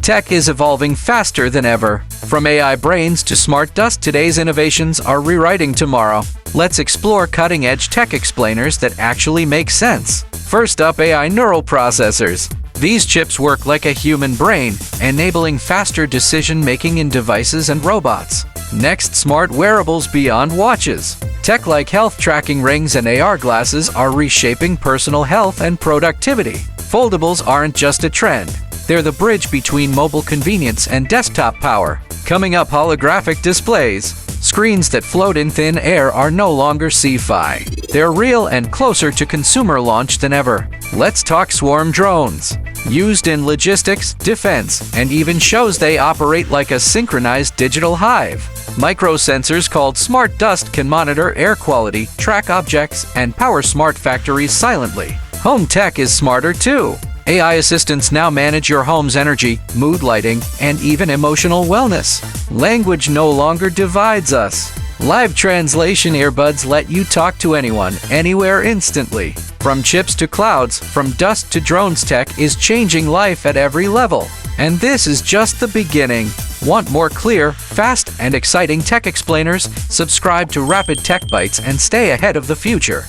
Tech is evolving faster than ever. From AI brains to smart dust, today's innovations are rewriting tomorrow. Let's explore cutting-edge tech explainers that actually make sense. First up, AI neural processors. These chips work like a human brain, enabling faster decision-making in devices and robots. Next, smart wearables beyond watches. Tech like health tracking rings and AR glasses are reshaping personal health and productivity. Foldables aren't just a trend. They're the bridge between mobile convenience and desktop power. Coming up, holographic displays. Screens that float in thin air are no longer sci-fi. They're real and closer to consumer launch than ever. Let's talk swarm drones. Used in logistics, defense, and even shows, they operate like a synchronized digital hive. Microsensors called smart dust can monitor air quality, track objects, and power smart factories silently. Home tech is smarter too. AI assistants now manage your home's energy, mood lighting, and even emotional wellness. Language no longer divides us. Live translation earbuds let you talk to anyone, anywhere instantly. From chips to clouds, from dust to drones, tech is changing life at every level. And this is just the beginning. Want more clear, fast, and exciting tech explainers? Subscribe to Rapid Tech Bites and stay ahead of the future.